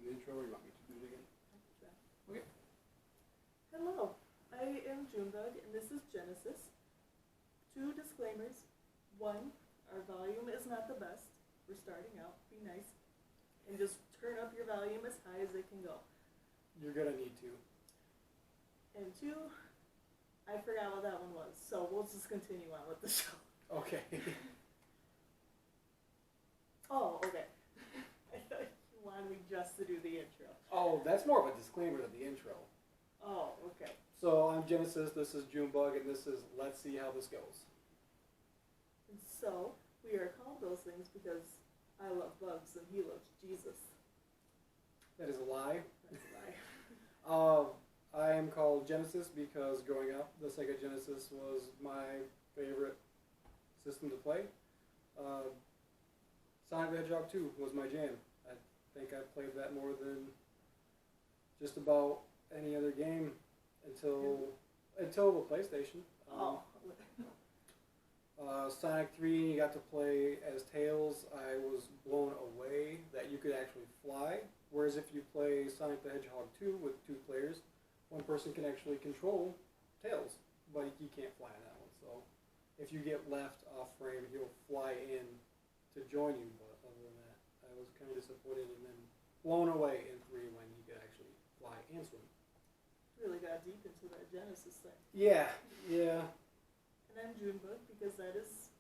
the intro, or you want me to do it again? Okay. Hello, I am Junebug, and this is Genesis. 2 disclaimers. 1, our volume is not the best. We're starting out. Be nice. And just turn up your volume as high as it can go. You're gonna need to. And 2, I forgot what that one was, so we'll just continue on with the show. Okay. Oh, okay. I thought you wanted me just to do the intro. Oh, that's more of a disclaimer than the intro. Oh, okay. So I'm Genesis, this is Junebug, and this is Let's See How This Goes. And so, we are called those things because I love bugs and he loves Jesus. That is a lie. That's a lie. I am called Genesis because growing up, the Sega Genesis was my favorite system to play. Sonic the Hedgehog 2 was my jam. I think I played that more than just about any other game until the PlayStation. Sonic 3, you got to play as Tails. I was blown away that you could actually fly. Whereas if you play Sonic the Hedgehog 2 with 2 players, one person can actually control Tails, but he can't fly on that one. So if you get left off frame, he'll fly in to join you. But other than that, I was kind of disappointed and then blown away in 3 when he could actually fly and swim. Really got deep into that Genesis thing. Yeah. And I'm Junebug because that is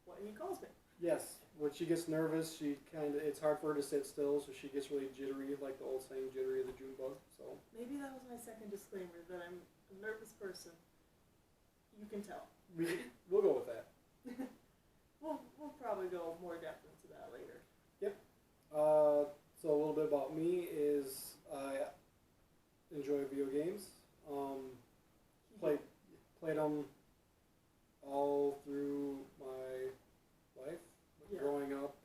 what he calls me. Yes. When she gets nervous, it's hard for her to sit still, so she gets really jittery, like the old saying, jittery of the Junebug. So maybe that was my second disclaimer, that I'm a nervous person. You can tell. We'll go with that. We'll probably go more depth into that later. Yep. So a little bit about me is I enjoy video games. Played them all through my life. Yeah. Growing up,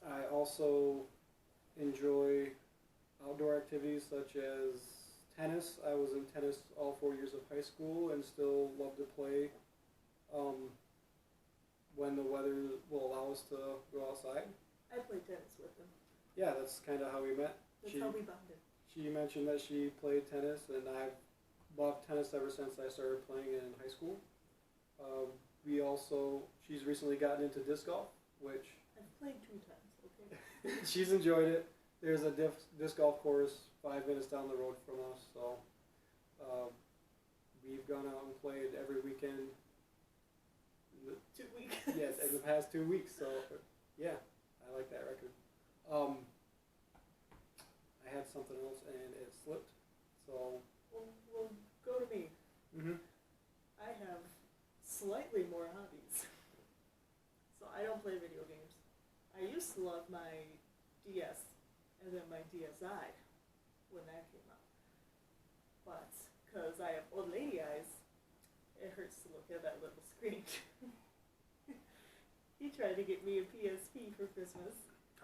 I also enjoy outdoor activities such as tennis. I was in tennis all 4 years of high school and still love to play when the weather will allow us to go outside. I played tennis with him. Yeah, that's kind of how we met. That's how we bonded. She mentioned that she played tennis, and I've loved tennis ever since I started playing in high school. She's recently gotten into disc golf, which... I've played 2 times, okay? She's enjoyed it. There's a disc golf course 5 minutes down the road from us, so we've gone out and played every weekend. 2 weeks? Yes, in the past 2 weeks, so yeah, I like that record. I had something else and it slipped, so... Well, go to me. Mm-hmm. I have slightly more hobbies. So I don't play video games. I used to love my DS and then my DSi when that came out. But because I have old lady eyes, it hurts to look at that little screen. He tried to get me a PSP for Christmas.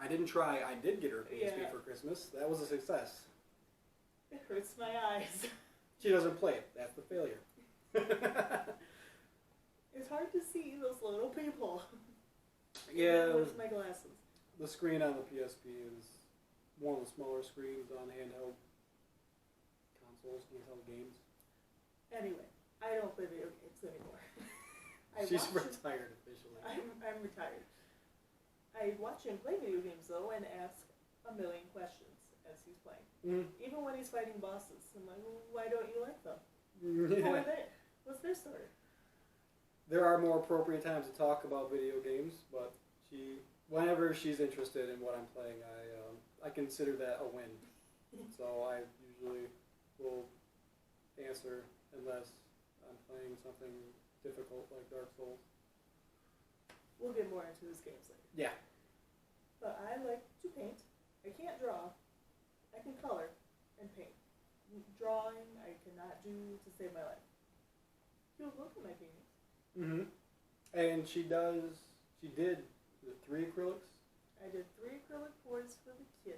I didn't try. I did get her a PSP Yeah. for Christmas. That was a success. It hurts my eyes. She doesn't play it. That's the failure. It's hard to see those little people. Yeah. Where's my glasses? The screen on the PSP is one of the smaller screens on handheld consoles, handheld games. Anyway, I don't play video games anymore. She's retired officially. I'm retired. I watch him play video games though and ask a million questions as he's playing. Mm. Even when he's fighting bosses, I'm like, well, why don't you like them? Yeah. Who are they? What's their story? There are more appropriate times to talk about video games, but whenever she's interested in what I'm playing, I consider that a win. So I usually will answer unless I'm playing something difficult like Dark Souls. We'll get more into his games later. Yeah. But I like to paint. I can't draw. I can color and paint. Drawing, I cannot do to save my life. You'll look at my paintings. Mm-hmm. And she did the 3 acrylics. I did 3 acrylic pours for the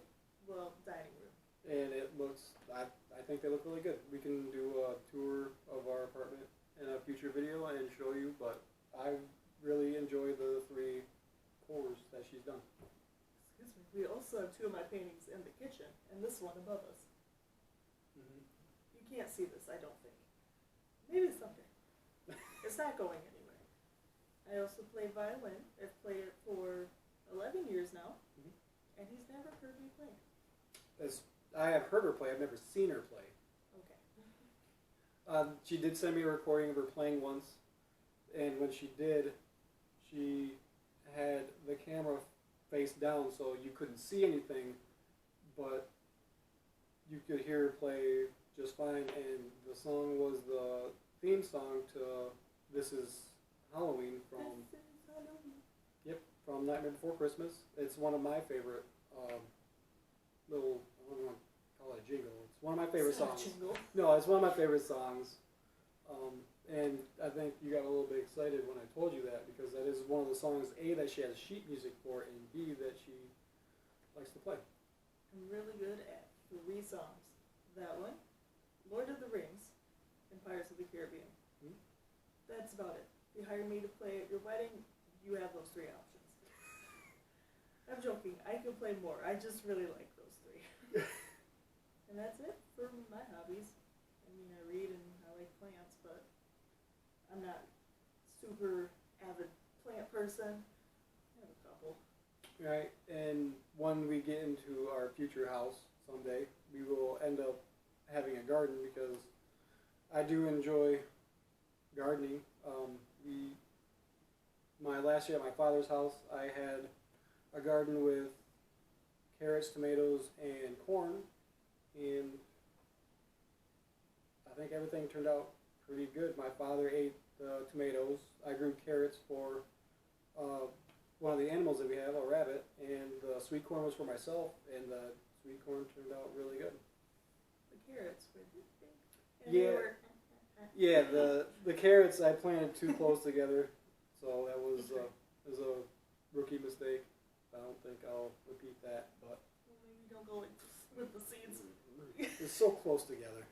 dining room. And it looks, I think they look really good. We can do a tour of our apartment in a future video and show you, but I really enjoy the 3 pours that she's done. excuse me, we also have two of my paintings in the kitchen, and this one above us. Mm-hmm. You can't see this, I don't think. Maybe someday. It's not going anywhere. I also play violin. I've played it for 11 years now, and he's never heard me play. As I have heard her play, I've never seen her play. Okay. She did send me a recording of her playing once, and when she did, she had the camera face down so you couldn't see anything, but you could hear her play just fine, and the song was the theme song to This Is Halloween from Nightmare Before Christmas. It's one of my favorite little, I don't want to call it a jingle, it's one of my favorite songs. Jingle. No, it's one of my favorite songs. And I think you got a little bit excited when I told you that, because that is one of the songs, A, that she has sheet music for, and B, that she likes to play. I'm really good at 3 songs. That one, Lord of the Rings, and Pirates of the Caribbean. Hmm? That's about it. If you hire me to play at your wedding, you have those 3 options. I'm joking. I can play more. I just really like those 3. And that's it for my hobbies. I mean, I read and I like plants, but I'm not super avid plant person. I have a couple. Right, and when we get into our future house someday, we will end up having a garden, because I do enjoy gardening. My last year at my father's house, I had a garden with carrots, tomatoes, and corn, and I think everything turned out pretty good. My father ate the tomatoes. I grew carrots for one of the animals that we have, a rabbit, and the sweet corn was for myself, and the sweet corn turned out really good. The carrots were big. And Yeah. they were Yeah, the carrots I planted too close together, so that was a rookie mistake. I don't think I'll repeat that, but well, maybe don't go with the seeds. it's so close together.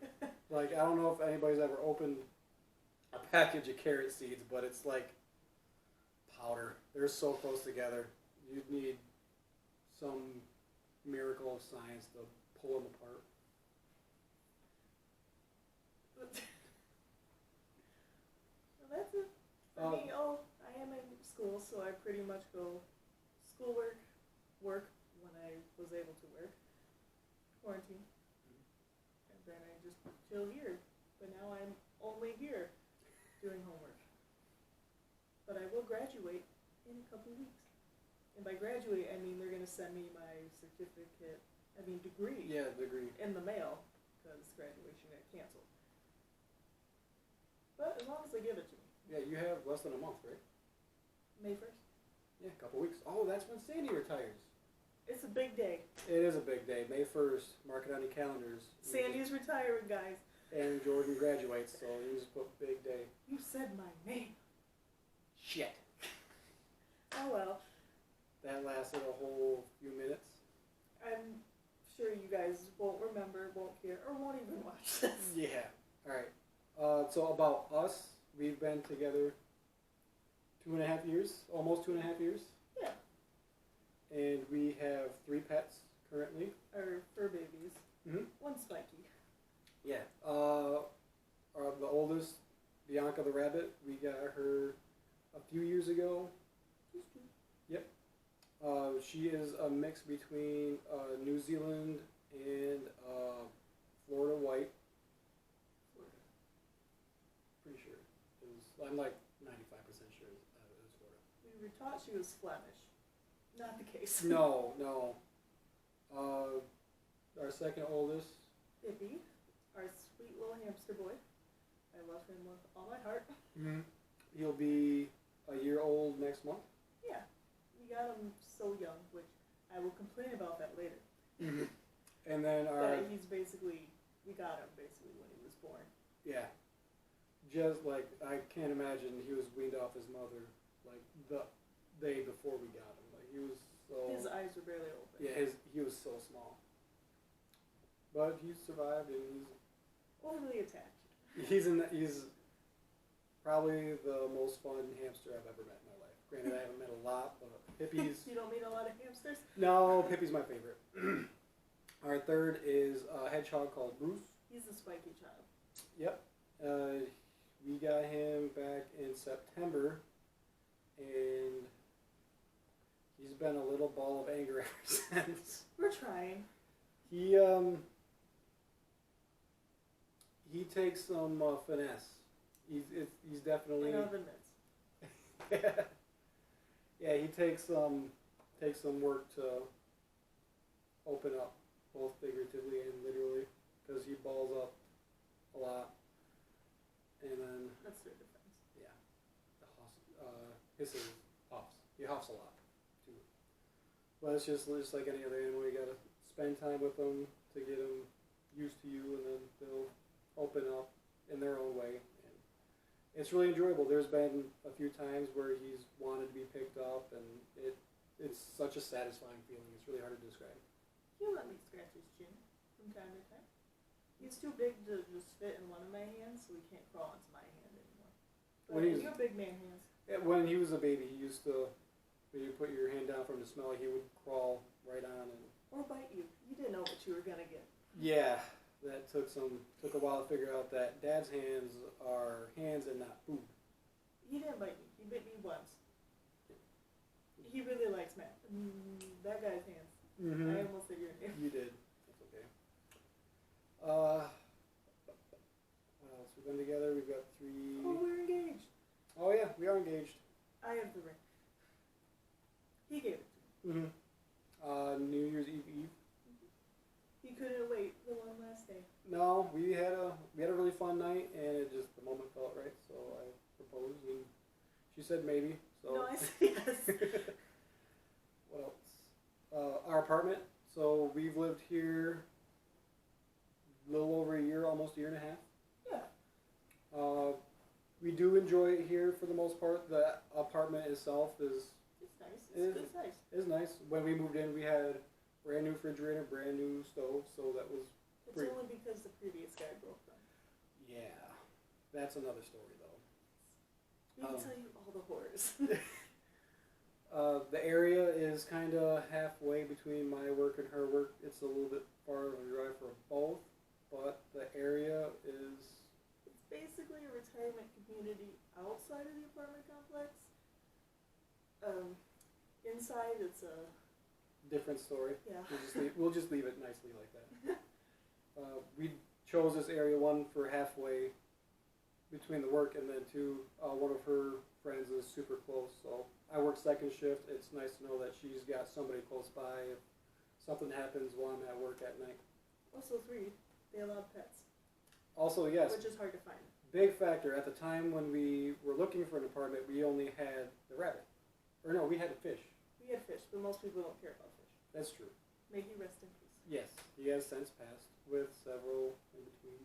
Like, I don't know if anybody's ever opened a package of carrot seeds, but it's like powder. They're so close together. You'd need some miracle of science to pull them apart. So that's it for me. Oh, I am in school, so I pretty much go schoolwork, work when I was able to work, quarantine, and then I just chill here. But now I'm only here doing homework. But I will graduate in a couple weeks. And by graduate, I mean they're going to send me my degree Yeah, degree. in the mail, because graduation got canceled. But as long as they give it to me. Yeah, you have less than a month, right? May 1st. Yeah, a couple weeks. Oh, that's when Sandy retires. It's a big day. It is a big day. May 1st. Mark it on your calendars. Sandy's retiring, guys. And Jordan graduates, so you just put big day. You said my name. Shit. Oh well. That lasted a whole few minutes. I'm sure you guys won't remember, won't care, or won't even watch this. Yeah. All right. So about us, we've been together 2.5 years, almost 2.5 years. Yeah. And we have 3 pets currently. Our fur babies. Mm-hmm. One spiky. Yeah. The oldest, Bianca the rabbit, we got her a few years ago. Yep. She is a mix between New Zealand and Florida White. Pretty sure. I'm like 95% sure it was Florida. We were taught she was Flemish. Not the case. No. Our second oldest. Bippy, our sweet little hamster boy. I love him with all my heart. Mm-hmm. He'll be a year old next month. Yeah. We got him so young, which I will complain about that later. Mm-hmm. And then That we got him basically when he was born. yeah. Just like, I can't imagine he was weaned off his mother like the day before we got him. Like, he was so... His eyes were barely open. Yeah, he was so small. But he survived, and Overly attached. he's probably the most fun hamster I've ever met in my life. Granted, I haven't met a lot, lot, but Pippi's. You don't meet a lot of hamsters? No, Pippi's my favorite. Our third is a hedgehog called Bruce. He's a spiky child. Yep. We got him back in September, and he's been a little ball of anger ever since. We're trying. He takes some finesse. He's definitely. In oven mitts. Yeah, he takes some work to open up, both figuratively and literally, because he balls up a lot, and then That's their defense. yeah, hisses huffs. He huffs a lot too. But it's just like any other animal. You gotta spend time with them to get them used to you, and then they'll open up in their own way. And it's really enjoyable. There's been a few times where he's wanted to be picked up, and it's such a satisfying feeling. It's really hard to describe. He'll let me scratch his chin from time to time. He's too big to just fit in one of my hands, so he can't crawl into my hand anymore. But you have big man hands. When he was a baby, he used to, when you put your hand down for him to smell, he would crawl right on and. Or bite you. You didn't know what you were gonna get. Yeah, that took a while to figure out that Dad's hands are hands and not food. He didn't bite me. He bit me once. He really likes Matt. That guy's hands. Mm-hmm. I almost said your name. You did. That's okay. What else? We've been together. We've got 3. Oh, we're engaged. Oh yeah, we are engaged. I have the ring. He gave it to me. Mm-hmm. New Year's Eve. He couldn't wait the one last day. No, we had a really fun night, and it just the moment felt right. So I proposed, and she said maybe. So. No, I said yes. What else? Our apartment. So we've lived here a little over a year, almost a year and a half. Yeah. We do enjoy it here for the most part. The apartment itself is It's nice. It's good size. is nice. When we moved in, we had brand new refrigerator, brand new stove, so that was It's pretty. only because the previous guy broke them. Yeah, that's another story though. We can tell you all the horrors. The area is kind of halfway between my work and her work. It's a little bit far of a drive for both, but the area is. It's basically a retirement community outside of the apartment complex. Inside, it's a Different story. yeah. We'll just leave it nicely like that. We chose this area, one, for halfway between the work, and then two, one of her friends is super close. So I work second shift. It's nice to know that she's got somebody close by if something happens while I'm at work at night. Also, 3, they allow pets, Also, yes, which is hard to find. big factor. At the time when we were looking for an apartment, we only had the rabbit. Or no, we had a fish. We had fish, but most people don't care about fish. That's true. May he rest in peace. Yes, he has since passed with several in between.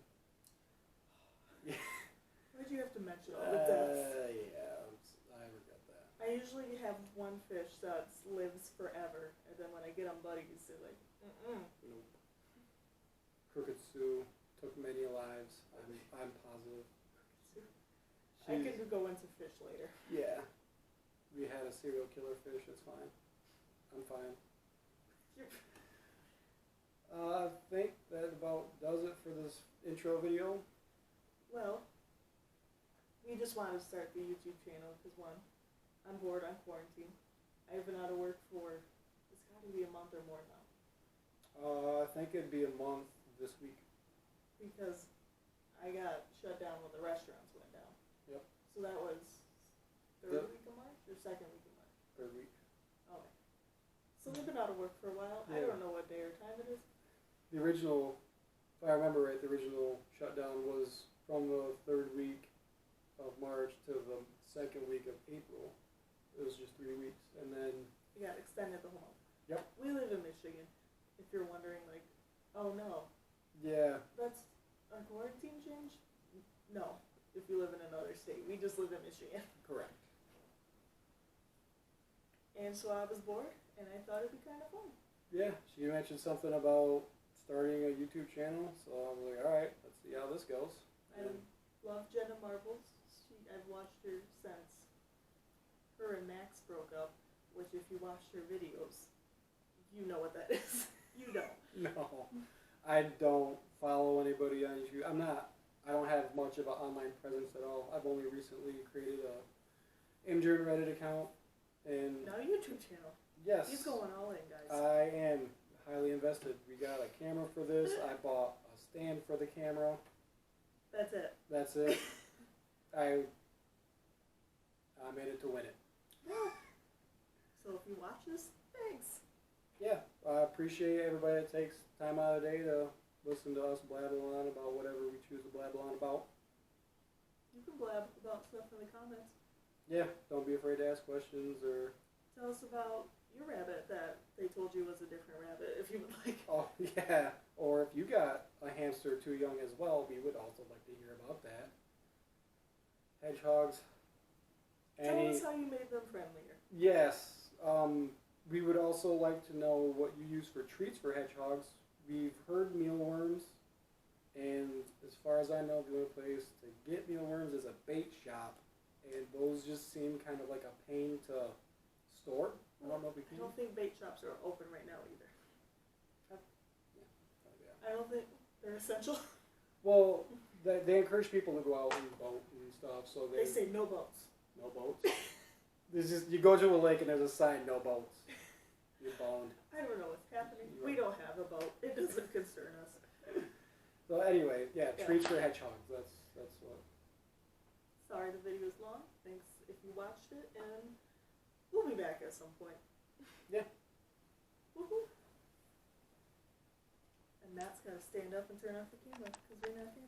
Why'd you have to mention all the deaths? Yeah, I regret that. I usually have one fish that lives forever, and then when I get on buddies, they're like, Nope. Crooked Sue took many lives. I'm positive. I can go into fish later. Yeah. We had a serial killer fish. It's fine. I'm fine. I think that about does it for this intro video. Well, we just wanted to start the YouTube channel because, one, I'm bored on quarantine. I've been out of work for, it's got to be a month or more now. I think it'd be a month this week. Because I got shut down when the restaurants went down. Yep. So that was third week of March or second week of March? Third week. Okay. So we've been out of work for a while. I Yeah. don't know what day or time it is. The original, if I remember right, the original shutdown was from the third week of March to the second week of April. It was just 3 weeks, and then It got extended the whole month. Yep. We live in Michigan. If you're wondering, like, oh no, yeah, that's a quarantine change? No. If you live in another state. We just live in Michigan. correct. And so I was bored, and I thought it'd be kind of fun. Yeah, she mentioned something about starting a YouTube channel, so I was like, all right, let's see how this goes. I love Jenna Marbles. I've watched her since her and Max broke up, which if you watch your videos, you know what that is. You know. No, I don't follow anybody on YouTube. I don't have much of an online presence at all. I've only recently created a Imgur Reddit account, and Now YouTube channel. yes, He's going all in, guys. I am highly invested. We got a camera for this. I bought a stand for the camera. That's it. That's it. I'm in it to win it. Yeah. So if you watch this, thanks. Yeah, I appreciate everybody that takes time out of the day to listen to us blabble on about whatever we choose to blabble on about. You can blab about stuff in the comments. Yeah, don't be afraid to ask questions or. Tell us about your rabbit that they told you was a different rabbit, if you would like. Oh yeah, or if you got a hamster too young as well, we would also like to hear about that. Hedgehogs. Tell us how you made them friendlier. Yes. We would also like to know what you use for treats for hedgehogs. We've heard mealworms, and as far as I know, the only place to get mealworms is a bait shop, and those just seem kind of like a pain to store. I don't know if we I can. don't think bait shops are open right now either. Yeah. I don't think they're essential. Well, they encourage people to go out and boat and stuff, so They say no boats. no boats. There's just you go to a lake and there's a sign, no boats. You're boned. I don't know what's happening. We don't have a boat. It doesn't concern us. So anyway, yeah, Yeah. treats for hedgehogs. That's what. Sorry the video's long. Thanks if you watched it, and we'll be back at some point. Yeah. Woohoo! And Matt's gotta stand up and turn off the camera because we're not fancy.